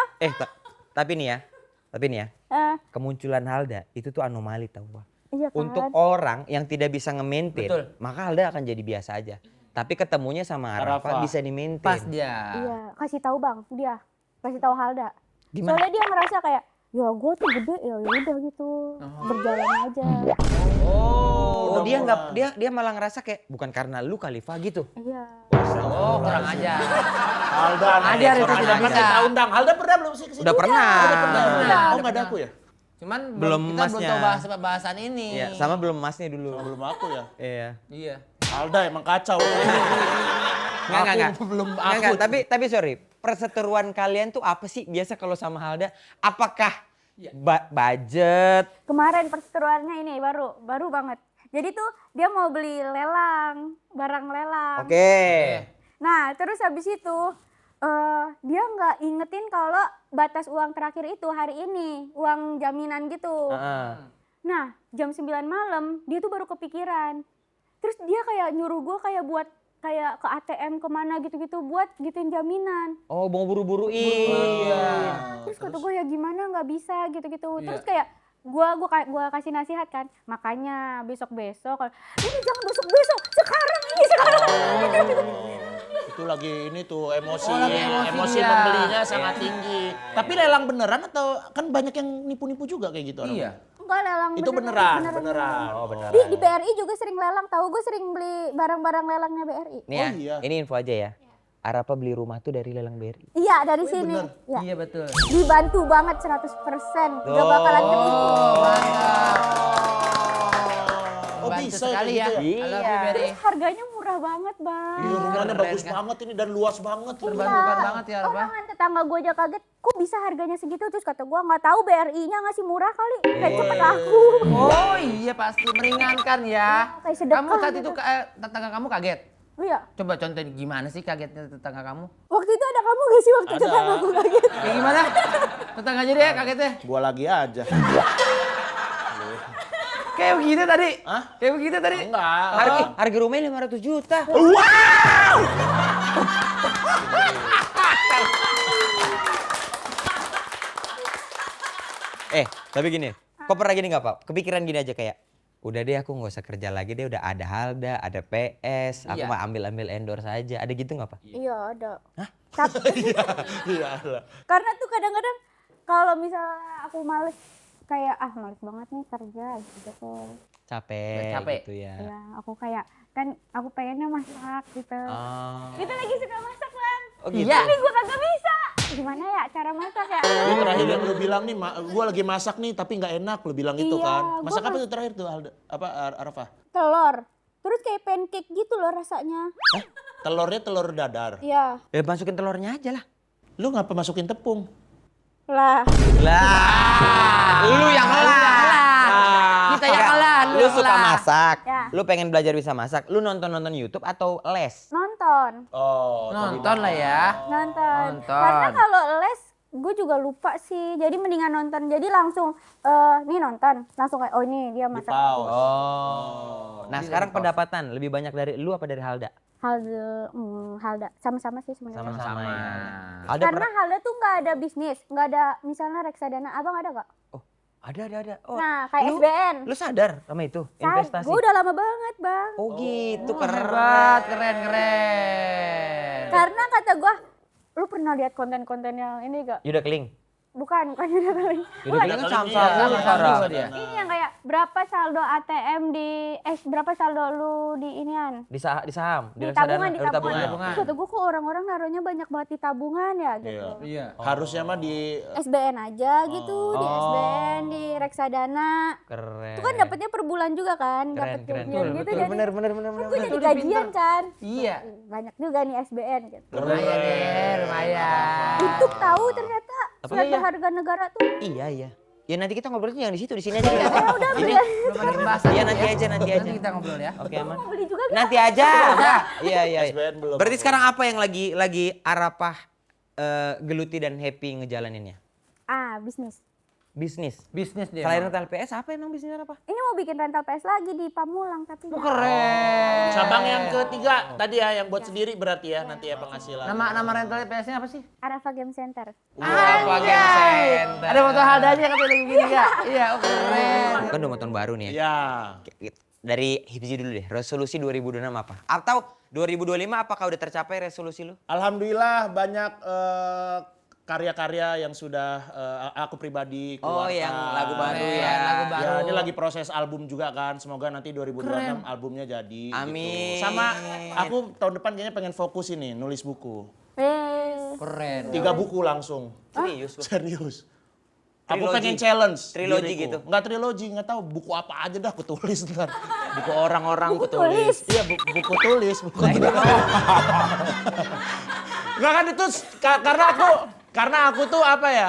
Speaker 2: Tapi nih ya,
Speaker 3: Eh,
Speaker 2: kemunculan Halda itu tuh anomali tau gua.
Speaker 3: iya kan.
Speaker 2: Untuk orang yang tidak bisa nge-maintain,
Speaker 4: Betul.
Speaker 2: maka Halda akan jadi biasa aja. Tapi ketemunya sama Arafah
Speaker 1: Arafah.
Speaker 2: bisa di-maintain.
Speaker 4: Pas dia.
Speaker 3: Iya, kasih tahu Bang, dia. Kasih tahu Halda.
Speaker 2: Gimana?
Speaker 3: Soalnya dia ngerasa kayak, ya gue tuh gede ya udah gitu. Berjalan aja.
Speaker 2: Oh, dia malah ngerasa kayak bukan karena lu Khalifah gitu.
Speaker 3: Iya.
Speaker 4: Oh, kurang aja.
Speaker 1: Alda,
Speaker 4: Ajar itu tidak bisa.
Speaker 1: Kita undang. Alda pernah belum sih ke sini?
Speaker 2: Udah pernah.
Speaker 1: Oh, nggak ada aku ya?
Speaker 4: Cuman
Speaker 2: Belum
Speaker 4: kita belum
Speaker 2: emasnya.
Speaker 4: tahu bahasan ini.
Speaker 2: Iya, sama belum masnya dulu.
Speaker 1: Belum aku ya.
Speaker 2: Iya.
Speaker 4: Iya.
Speaker 1: Alda emang kacau.
Speaker 2: Enggak.
Speaker 1: Belum
Speaker 2: Enggak,
Speaker 1: aku.
Speaker 2: tapi sorry, perseteruan kalian tuh apa sih biasa kalau sama Halda? Apakah budget?
Speaker 3: Kemarin perseteruannya ini baru banget. Jadi tuh dia mau beli lelang, barang lelang.
Speaker 2: Oke.
Speaker 3: Nah, terus habis itu dia nggak ingetin kalau batas uang terakhir itu hari ini, uang jaminan gitu.
Speaker 2: Heeh.
Speaker 3: Nah, jam 9 malam dia tuh baru kepikiran. Terus dia kayak nyuruh gue kayak buat kayak ke ATM kemana gitu-gitu buat gituin jaminan.
Speaker 2: Oh, mau buru-buruin.
Speaker 3: Terus kata gue ya gimana nggak bisa gitu-gitu. Terus kayak gua kasih nasihat kan. Makanya besok-besok ini jangan besok-besok, sekarang ini sekarang.
Speaker 1: Itu lagi ini tuh emosi,
Speaker 4: Oh, lagi emosi
Speaker 1: emosi
Speaker 4: dia.
Speaker 1: pembelinya sangat tinggi. Tapi lelang beneran atau kan banyak yang nipu-nipu juga kayak gitu orang?
Speaker 4: Iya.
Speaker 3: Enggak lelang.
Speaker 1: Itu beneran. Oh beneran.
Speaker 3: Di BRI juga sering lelang, tahu gue sering beli barang-barang lelangnya BRI.
Speaker 2: Nih ya,
Speaker 1: Oh, iya.
Speaker 2: ini info aja ya. Arapa beli rumah tuh dari lelang BRI.
Speaker 3: Iya dari sini.
Speaker 1: bener.
Speaker 3: Ya.
Speaker 4: Iya betul.
Speaker 3: Dibantu banget 100%. Gak bakalan ketipu.
Speaker 1: Oh
Speaker 4: Bantu
Speaker 1: bisa
Speaker 4: sekali
Speaker 1: kayak
Speaker 4: ya.
Speaker 1: gitu
Speaker 2: Iya.
Speaker 4: I love you, Berry.
Speaker 3: Terus harganya murah banget bang.
Speaker 1: Iya, rumahnya
Speaker 4: Keren,
Speaker 1: bagus
Speaker 4: kan?
Speaker 1: banget ini dan luas banget.
Speaker 4: Terbantukan banget ya, Arpa.
Speaker 3: Orang tetangga gue aja kaget, kok bisa harganya segitu? Terus kata gue nggak tahu BRI-nya ngasih murah kali, kayak cepet laku.
Speaker 4: Oh iya pasti meringankan ya.
Speaker 3: Kayak sedekah
Speaker 4: Kamu saat
Speaker 3: gitu.
Speaker 4: itu tetangga kamu kaget?
Speaker 3: Oh iya,
Speaker 4: Coba contohin gimana sih kagetnya tetangga kamu?
Speaker 3: waktu itu ada kamu gak sih waktu
Speaker 1: Ada.
Speaker 3: tetangga gue kaget?
Speaker 4: Kayak gimana? Tetangga aja deh kagetnya.
Speaker 1: Gua lagi aja.
Speaker 4: Kayak begitu tadi.
Speaker 1: Hah?
Speaker 4: Kayak begitu tadi.
Speaker 1: Enggak.
Speaker 2: Harga rumahnya 500 juta. Tapi gini, kok pernah gini nggak Pak? Kepikiran gini aja kayak, udah deh aku nggak usah kerja lagi deh, udah ada Halda, ada PS, aku
Speaker 4: Iya.
Speaker 2: mah ambil endorse aja. Ada gitu nggak Pak?
Speaker 3: Iya ada. Tapi
Speaker 1: Iya lah.
Speaker 3: karena tuh kadang-kadang kalau misalnya aku males, kayak males banget nih kerja gitu.
Speaker 2: Capek gitu ya.
Speaker 3: Ya aku kayak, kan aku pengennya masak gitu.
Speaker 2: Oh.
Speaker 3: Kita lagi suka masak bang.
Speaker 2: Oh gitu.
Speaker 4: Iya.
Speaker 3: Tapi gue kagak bisa. Gimana ya cara masak ya?
Speaker 1: Ini terakhir yang lu bilang nih, gua lagi masak nih tapi nggak enak, lu bilang gitu
Speaker 3: Iya,
Speaker 1: kan.
Speaker 3: gua
Speaker 1: Masak apa
Speaker 3: mas-
Speaker 1: tuh terakhir tuh Alda? Apa Arafah?
Speaker 3: Telur. Terus kayak pancake gitu loh rasanya.
Speaker 1: Telurnya telur dadar.
Speaker 3: Iya.
Speaker 2: Masukin telurnya aja lah.
Speaker 1: Lu ngapa masukin tepung?
Speaker 3: Lah.
Speaker 2: Lah, lu yang kalah.
Speaker 4: Kita yang kalah.
Speaker 2: Lu suka masak,
Speaker 3: Ya.
Speaker 2: lu pengen belajar bisa masak, lu nonton YouTube atau les?
Speaker 3: Nonton.
Speaker 1: Oh,
Speaker 4: Nonton lah ya.
Speaker 3: Nonton.
Speaker 4: Nonton.
Speaker 3: Karena kalau les gue juga lupa sih. Jadi mendingan nonton. Jadi langsung nih nonton. Langsung kayak oh ini dia
Speaker 1: di
Speaker 3: masak.
Speaker 1: pause.
Speaker 2: Oh. Nah, sekarang pendapatan lebih banyak dari lu apa dari Halda?
Speaker 3: Halda. Sama-sama sih sebenarnya.
Speaker 2: Sama-sama ya.
Speaker 4: Sama.
Speaker 2: Halda
Speaker 3: Karena Halda tuh nggak ada bisnis. Nggak ada misalnya reksadana. Abang ada nggak?
Speaker 2: ada. Oh,
Speaker 3: Nah kayak
Speaker 2: lu-
Speaker 3: SBN.
Speaker 2: Lu sadar sama itu investasi?
Speaker 3: Gue udah lama banget bang.
Speaker 2: Oh gitu, keren.
Speaker 4: Hebat, keren.
Speaker 3: Karena kata gue, lu pernah lihat konten-konten yang ini gak?
Speaker 2: Yuda Keling.
Speaker 3: Bukan Yuda Keling.
Speaker 2: Yuda Keling kan
Speaker 1: Keling,
Speaker 2: saham
Speaker 1: iya.
Speaker 2: sekarang.
Speaker 4: Sama dia.
Speaker 3: Ini yang kayak berapa saldo ATM berapa saldo lu di inian?
Speaker 2: Di saham,
Speaker 3: Di
Speaker 2: reksadana,
Speaker 3: tabungan, di
Speaker 2: tabungan.
Speaker 3: tabungan. Terus kata gue kok orang-orang naruhnya banyak banget di tabungan ya gitu.
Speaker 4: Iya.
Speaker 1: Harusnya mah di
Speaker 3: SBN aja gitu, di SBN, di reksadana.
Speaker 2: Keren.
Speaker 3: Itu kan dapetnya per bulan juga kan, dapet
Speaker 2: keren.
Speaker 3: gajian gitu jadi
Speaker 2: Bener.
Speaker 3: gue jadi gajian kan.
Speaker 4: Iya.
Speaker 3: Banyak juga nih SBN gitu.
Speaker 4: Lumayan deh, lumayan.
Speaker 3: Untuk tahu ternyata surat
Speaker 2: iya?
Speaker 3: berharga negara tuh.
Speaker 2: Iya. Ya nanti kita ngobrolnya jangan di situ, di sini aja. Ya.
Speaker 3: Udah
Speaker 2: Ini
Speaker 3: beli.
Speaker 4: Belum ada pembahasan.
Speaker 2: Iya nanti aja.
Speaker 4: Nanti kita ngobrol ya.
Speaker 2: Oke aman.
Speaker 3: Mau beli juga gak?
Speaker 2: Nanti aja. Iya.
Speaker 1: SBN belum.
Speaker 2: Berarti sekarang apa yang lagi Arapah geluti dan happy ngejalaninnya?
Speaker 3: Bisnis.
Speaker 2: Bisnis.
Speaker 4: Bisnis dia.
Speaker 2: Selain
Speaker 4: emang.
Speaker 2: rental PS apa emang bisnisnya apa?
Speaker 3: Ini mau bikin rental PS lagi di Pamulang tapi ya.
Speaker 4: Keren.
Speaker 1: Cabang yang ketiga tadi ya yang buat sendiri berarti ya nanti ya penghasilan.
Speaker 4: Nama rental PS-nya apa sih?
Speaker 3: Arafa Game Center.
Speaker 2: Apa Game Center?
Speaker 4: Ada foto Haldanya katanya lagi gini enggak? Iya, oh keren.
Speaker 2: Kan udah tahun baru nih ya.
Speaker 1: Ya.
Speaker 2: Dari Hipsi dulu deh, resolusi 2026 apa? Atau 2025 apakah udah tercapai resolusi lu?
Speaker 1: Alhamdulillah banyak karya-karya yang sudah aku pribadi
Speaker 2: Oh,
Speaker 1: keluarkan.
Speaker 2: yang lagu baru ya.
Speaker 4: Lagu baru.
Speaker 1: Ya, ini lagi proses album juga kan. Semoga nanti 2026 albumnya jadi.
Speaker 2: Amin.
Speaker 1: Gitu. Sama aku tahun depan kayaknya pengen fokus ini nulis buku.
Speaker 4: Keren.
Speaker 1: 3 buku langsung.
Speaker 2: Serius?
Speaker 1: Serius. Aku
Speaker 2: Trilogi.
Speaker 1: pengen challenge.
Speaker 2: Trilogi
Speaker 1: diriku.
Speaker 2: gitu?
Speaker 1: Enggak trilogi, enggak tahu buku apa aja dah aku tulis ntar. Buku orang-orang
Speaker 3: Buku
Speaker 1: aku tulis.
Speaker 3: tulis?
Speaker 1: Iya, buku tulis, buku tulis. Enggak kan itu karena aku tuh apa ya,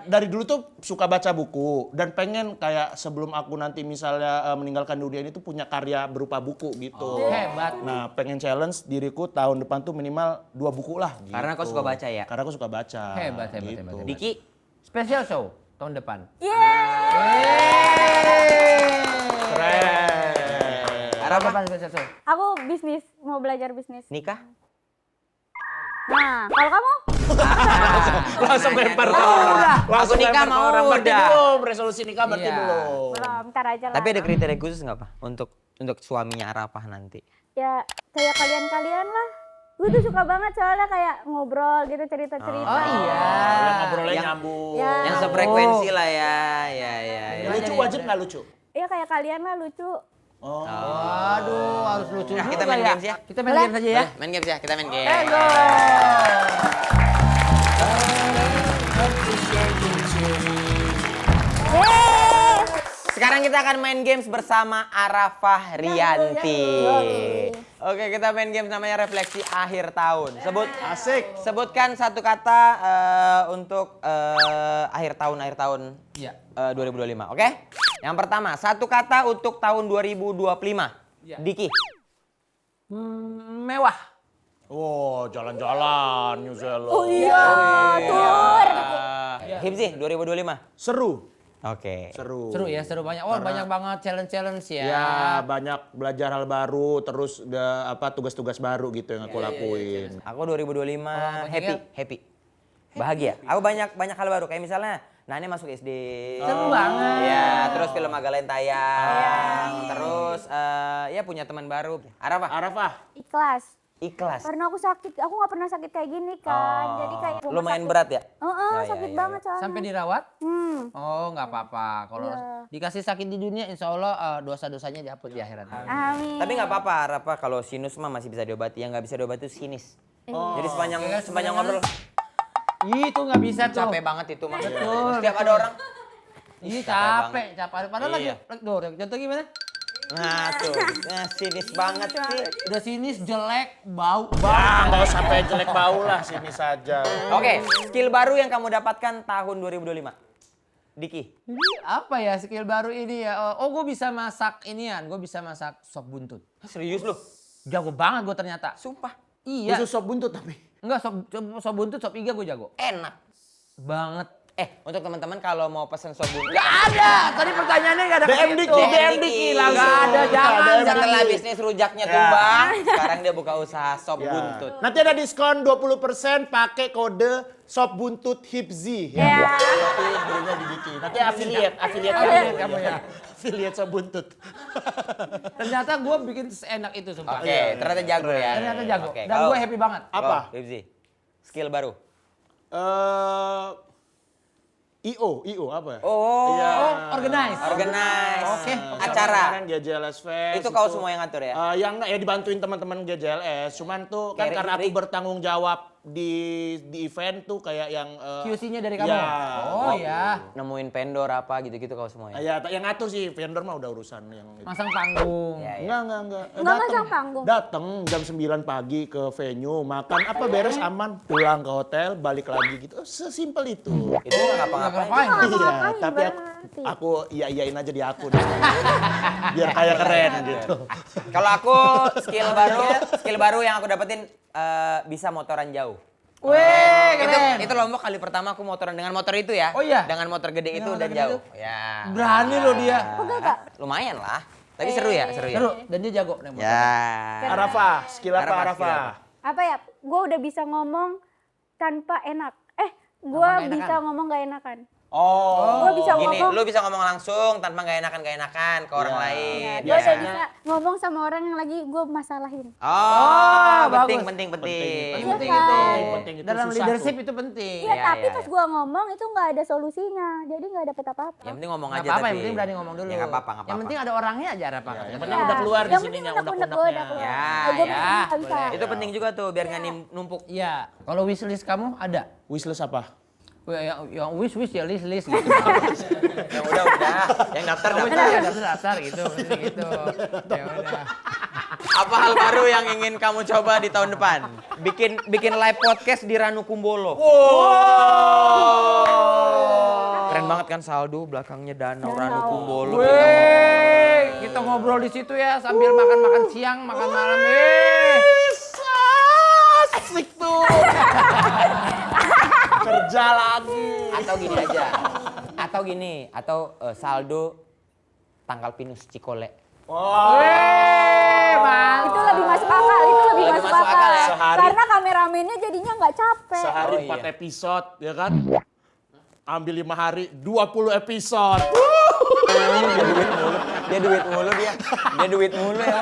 Speaker 1: dari dulu tuh suka baca buku dan pengen kayak sebelum aku nanti misalnya meninggalkan dunia ini tuh punya karya berupa buku gitu.
Speaker 4: Hebat.
Speaker 1: Nah, pengen challenge diriku tahun depan tuh minimal 2 buku lah gitu.
Speaker 2: Karena kau suka baca ya?
Speaker 1: Karena aku suka baca.
Speaker 4: Hebat.
Speaker 1: Gitu.
Speaker 2: Diki,
Speaker 4: Special show tahun depan.
Speaker 1: Keren.
Speaker 4: Apa depan special show?
Speaker 3: Aku bisnis, mau belajar bisnis.
Speaker 2: nikah?
Speaker 3: Nah, kalau kamu?
Speaker 1: Langsung lempar ke
Speaker 2: Mau
Speaker 1: orang.
Speaker 2: udah.
Speaker 1: Langsung
Speaker 2: Aku nikah
Speaker 1: lempar ke
Speaker 2: mau
Speaker 1: orang. Berarti
Speaker 2: udah.
Speaker 1: belum, resolusi nikah berarti
Speaker 4: Iya.
Speaker 1: belum.
Speaker 3: Belum, ntar aja lah.
Speaker 2: Tapi ada kriteria khusus nggak Pak untuk suaminya Arafah nanti?
Speaker 3: Ya kayak kalian-kalian lah. Gue tuh suka banget soalnya kayak ngobrol gitu, cerita-cerita.
Speaker 4: Oh iya.
Speaker 1: Yang ngobrolnya
Speaker 2: Yang-
Speaker 1: nyambung.
Speaker 3: Ya.
Speaker 2: Yang sefrekuensi lah ya. Ya.
Speaker 1: Lucu wajib nggak lucu?
Speaker 3: Iya kayak kalian lah lucu.
Speaker 1: Oh.
Speaker 4: Waduh, harus lucu
Speaker 2: Nah,
Speaker 4: juga
Speaker 2: kita main games ya.
Speaker 4: Kita main games aja ya.
Speaker 2: Boleh, main games ya, kita main game.
Speaker 4: Go.
Speaker 3: Yeay.
Speaker 2: Sekarang kita akan main games bersama Arafah Rianti. Oke, kita main games namanya refleksi akhir tahun.
Speaker 1: Asik.
Speaker 2: Sebutkan satu kata untuk akhir tahun
Speaker 4: Iya.
Speaker 2: 2025. Oke? Yang pertama, satu kata untuk tahun 2025.
Speaker 4: Iya.
Speaker 2: Diki.
Speaker 4: Mewah.
Speaker 1: Wow, jalan-jalan New Zealand.
Speaker 3: Oh iya, tur.
Speaker 2: Hipzi 2025.
Speaker 1: Seru.
Speaker 2: Oke.
Speaker 1: Seru.
Speaker 4: Seru ya, seru banyak. Oh, banyak banget challenge-challenge ya.
Speaker 1: Ya, banyak belajar hal baru, terus tugas-tugas baru gitu yang aku lakuin.
Speaker 2: Aku 2025
Speaker 4: banyak
Speaker 2: happy,
Speaker 4: ya?
Speaker 2: happy. Bahagia. Aku banyak hal baru kayak misalnya Nani masuk SD.
Speaker 4: Seru banget.
Speaker 2: Iya, terus film Magalen tayang. Terus ya punya teman baru. Arafah,
Speaker 1: Arafah,
Speaker 3: Ikhlas.
Speaker 2: ikhlas.
Speaker 3: Karena aku sakit, aku nggak pernah sakit kayak gini kan. Jadi kayak rumah
Speaker 2: Lumayan
Speaker 3: sakit.
Speaker 2: berat ya? Ya,
Speaker 3: Sakit
Speaker 2: ya,
Speaker 3: banget soalnya.
Speaker 4: Sampai dirawat?
Speaker 3: Hmm.
Speaker 4: Oh, nggak apa-apa. Kalau
Speaker 3: Iya.
Speaker 4: dikasih sakit di dunia, insya Allah dosa-dosanya dihapus di akhirat.
Speaker 3: Amin.
Speaker 2: Tapi nggak apa-apa, Arafah kalau sinus mah masih bisa diobati. Yang nggak bisa diobati itu sinis. Jadi sepanjang
Speaker 4: Iya,
Speaker 2: sepanjang
Speaker 4: sebenarnya.
Speaker 2: ngobrol
Speaker 4: Itu nggak bisa tuh.
Speaker 2: capek banget itu mah.
Speaker 4: Betul,
Speaker 2: Setiap ada orang.
Speaker 4: Ini
Speaker 2: Capek
Speaker 4: capek. Padahal
Speaker 2: Iya.
Speaker 4: lagi, tuh, contoh gimana?
Speaker 2: Nah tuh, sinis banget sih.
Speaker 4: Udah sinis, jelek, bau.
Speaker 1: nggak usah sampai jelek bau lah, sini saja.
Speaker 2: Oke, skill baru yang kamu dapatkan tahun 2025. Diki.
Speaker 4: Ini apa ya skill baru ini ya? Oh, gue bisa masak inian. Gue bisa masak sop buntut.
Speaker 2: Serius lu?
Speaker 4: Jago banget gue ternyata.
Speaker 2: Sumpah.
Speaker 4: Iya.
Speaker 1: Khusus sop buntut tapi.
Speaker 4: Enggak, sop buntut, sop iga gue jago.
Speaker 2: Enak.
Speaker 4: Banget.
Speaker 2: Untuk teman-teman kalau mau pesen sop buntut.
Speaker 4: Gak ada. Tadi pertanyaannya gak ada
Speaker 1: DM
Speaker 4: kayak
Speaker 1: Diki,
Speaker 4: gitu.
Speaker 1: DM Diki langsung.
Speaker 4: Gak ada, jangan.
Speaker 2: Setelah bisnis rujaknya tumbang, sekarang dia buka usaha sop
Speaker 1: Ya.
Speaker 2: buntut.
Speaker 1: Nanti ada diskon 20% pakai kode sop buntut Hipzi.
Speaker 3: Ya.
Speaker 1: Nanti belinya di Diki. Nanti affiliate
Speaker 4: kamu ya.
Speaker 1: Affiliate sop buntut.
Speaker 4: Ternyata gue bikin seenak itu sumpah.
Speaker 2: Oke, ternyata jago ya.
Speaker 4: Ternyata jago.
Speaker 2: Oke,
Speaker 4: Dan
Speaker 2: kalau-
Speaker 4: gue happy banget.
Speaker 1: Apa?
Speaker 2: Go, Hipzi. Skill baru.
Speaker 1: IO apa ya?
Speaker 2: Oh,
Speaker 1: Iya.
Speaker 4: Organize.
Speaker 2: organize.
Speaker 4: Oke.
Speaker 2: Acara.
Speaker 1: Kemarin GJLS Fest.
Speaker 2: Itu kau semua yang ngatur ya?
Speaker 1: Yang enggak ya dibantuin teman-teman GJLS. Cuman tuh kan
Speaker 2: Kayak
Speaker 1: karena aku
Speaker 2: Rick.
Speaker 1: bertanggung jawab di event tuh kayak yang
Speaker 4: QC-nya dari kamu.
Speaker 1: Ya.
Speaker 4: Oh ya.
Speaker 2: Nemuin vendor apa gitu-gitu kau semua ya?
Speaker 1: Ya, yang ngatur sih vendor mah udah urusan yang itu.
Speaker 4: Masang panggung.
Speaker 2: Ya, ya.
Speaker 1: Enggak.
Speaker 3: Nggak masang panggung.
Speaker 1: Dateng jam 9 pagi ke venue, makan apa beres aman, pulang ke hotel, balik lagi gitu. Sesimpel itu.
Speaker 2: Itu nggak ngapa-ngapain.
Speaker 4: Ngapain?
Speaker 1: Iya,
Speaker 3: ngapain
Speaker 1: tapi
Speaker 3: berarti.
Speaker 1: aku iya-iyain aja di akun. Biar kayak keren gitu.
Speaker 2: Kalau aku skill baru yang aku dapetin bisa motoran jauh.
Speaker 4: Wih, keren.
Speaker 2: Itu lombok kali pertama aku motoran dengan motor itu ya.
Speaker 4: Oh iya?
Speaker 2: Dengan motor gede itu
Speaker 4: Dengan
Speaker 2: dan
Speaker 4: motor gede
Speaker 2: jauh.
Speaker 4: itu?
Speaker 2: Ya.
Speaker 4: Berani loh dia.
Speaker 2: Lumayan lah. Tapi seru ya, seru ya.
Speaker 4: Seru. Dan dia jago naik motor.
Speaker 2: Ya.
Speaker 1: Arafah, skill apa
Speaker 2: Arafah,
Speaker 1: Arafah?
Speaker 2: skill
Speaker 3: Apa ya? Gue udah bisa ngomong tanpa enak. Gue
Speaker 4: Tanpa nggak
Speaker 3: bisa
Speaker 4: enakan.
Speaker 3: ngomong gak enakan.
Speaker 1: Oh.
Speaker 3: Gue bisa
Speaker 2: Gini,
Speaker 3: ngomong.
Speaker 2: lu bisa ngomong langsung tanpa gak enakan ke orang
Speaker 1: Iya.
Speaker 2: lain.
Speaker 3: Gue udah
Speaker 2: Ya.
Speaker 3: bisa ngomong sama orang yang lagi gue masalahin.
Speaker 2: Oh,
Speaker 4: bagus.
Speaker 2: penting.
Speaker 4: Penting
Speaker 3: Iya
Speaker 4: itu.
Speaker 3: kan?
Speaker 1: Penting itu
Speaker 4: Dalam
Speaker 1: susah
Speaker 4: leadership
Speaker 1: tuh.
Speaker 4: itu penting.
Speaker 3: Iya,
Speaker 2: Iya,
Speaker 3: tapi
Speaker 2: iya,
Speaker 3: pas
Speaker 2: iya.
Speaker 3: gue ngomong itu nggak ada solusinya. Jadi nggak dapet apa-apa.
Speaker 2: Yang penting ngomong
Speaker 4: Nggak
Speaker 2: aja
Speaker 4: apa-apa,
Speaker 2: tapi.
Speaker 4: yang penting berani ngomong dulu.
Speaker 2: Ya nggak apa-apa, nggak
Speaker 4: Yang
Speaker 2: apa-apa.
Speaker 4: penting ada orangnya aja, Rafa.
Speaker 1: Yang penting udah keluar di
Speaker 3: Yang
Speaker 1: sininya
Speaker 3: penting unek-unek
Speaker 1: unek-uneknya.
Speaker 3: udah keluar.
Speaker 2: Ya,
Speaker 3: Gue
Speaker 2: ya.
Speaker 3: nggak bisa.
Speaker 2: Itu penting juga tuh biar nggak numpuk.
Speaker 4: Iya. Kalau wishlist kamu ada?
Speaker 1: Wishlist apa?
Speaker 4: Yang wish ya list gitu.
Speaker 2: Yang udah, yang daftar
Speaker 4: Kamu
Speaker 2: daftar.
Speaker 4: ya daftar gitu, gitu. Ya udah.
Speaker 2: Apa hal baru yang ingin kamu coba di tahun depan? Bikin live podcast di Ranu Kumbolo. Keren banget kan saldo belakangnya danau Ranu Kumbolo.
Speaker 4: Wih, kita ngobrol di situ ya sambil makan siang, makan malam.
Speaker 1: Asik tuh. Kerja lagi.
Speaker 2: Atau gini, saldo tanggal pinus Cikole.
Speaker 1: Wah.
Speaker 4: Wih,
Speaker 3: Itu lebih masuk akal. Itu lebih lebih
Speaker 2: Lebih
Speaker 3: masuk
Speaker 2: masuk akal
Speaker 3: akal.
Speaker 2: ya.
Speaker 1: Sehari-
Speaker 3: Karena kameramennya jadinya nggak capek.
Speaker 1: Sehari
Speaker 2: Oh,
Speaker 1: 4
Speaker 2: iya.
Speaker 1: episode, ya kan? Ambil 5 hari, 20 episode.
Speaker 2: Dia duit mulu dia. Dia duit mulu ya.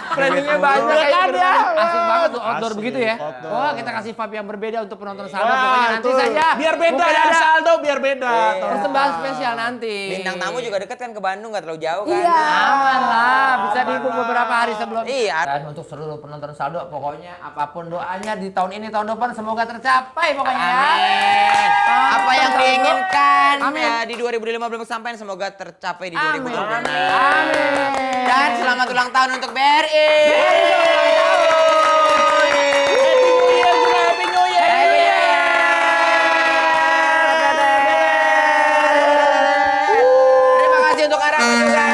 Speaker 4: Planningnya
Speaker 2: Duit mulu.
Speaker 4: banyak
Speaker 1: Ya
Speaker 4: kayak
Speaker 1: kan,
Speaker 4: gitu
Speaker 1: ya?
Speaker 4: kan. Asik banget tuh outdoor
Speaker 1: Asik,
Speaker 4: begitu ya.
Speaker 1: outdoor.
Speaker 4: Wah, kita kasih vibe yang berbeda untuk penonton Saldo.
Speaker 1: Wah,
Speaker 4: Pokoknya nanti
Speaker 1: tuh.
Speaker 4: saja.
Speaker 1: Biar beda
Speaker 4: Mungkin
Speaker 1: ya,
Speaker 4: ada
Speaker 1: Saldo biar beda.
Speaker 2: Iya.
Speaker 4: persembahan spesial nanti.
Speaker 2: Bintang tamu juga deket kan ke Bandung, gak terlalu jauh kan.
Speaker 3: Iya.
Speaker 4: Aman lah, bisa dihitung beberapa hari sebelum.
Speaker 2: Iya.
Speaker 4: Dan untuk seluruh penonton Saldo, pokoknya apapun doanya di tahun ini, tahun depan semoga tercapai pokoknya ya.
Speaker 2: Amin. Apa yang diinginkan
Speaker 4: Amin.
Speaker 2: ya, di 2015 sampai semoga tercapai di 2020.
Speaker 4: Amin.
Speaker 2: Dan selamat ulang tahun untuk BRI.
Speaker 1: Happy New Year.
Speaker 2: Happy New Year. Terima kasih untuk Arafa juga.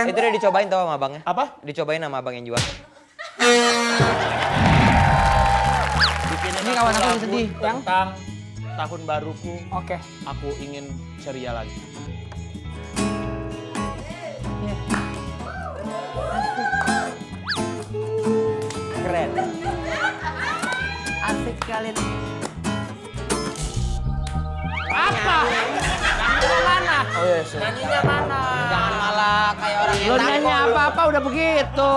Speaker 2: Itu udah dicobain tau sama abangnya?
Speaker 1: Apa?
Speaker 2: Dicobain sama abang yang jual.
Speaker 4: Ini kawan aku lagi sedih.
Speaker 1: Tentang tahun baruku,
Speaker 3: Oke.
Speaker 1: aku ingin ceria lagi.
Speaker 2: Keren.
Speaker 4: Asik sekali.
Speaker 1: Apa? Nyanyinya mana?
Speaker 2: Oh iya,
Speaker 1: Nyanyinya mana?
Speaker 2: jangan malah kayak orang yang
Speaker 4: Lo
Speaker 2: takut.
Speaker 4: nyanyi apa-apa udah begitu.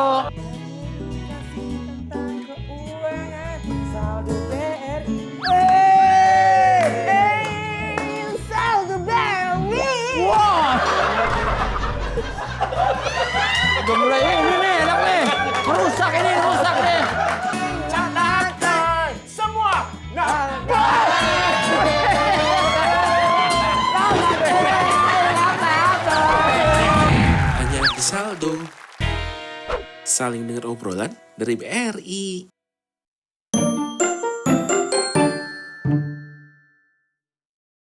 Speaker 4: Udah mulai ini nih, enak nih. Merusak ini, rusak nih.
Speaker 1: Canakan semua. Nah,
Speaker 5: Hanya di Saldo. Saling dengar obrolan dari BRI.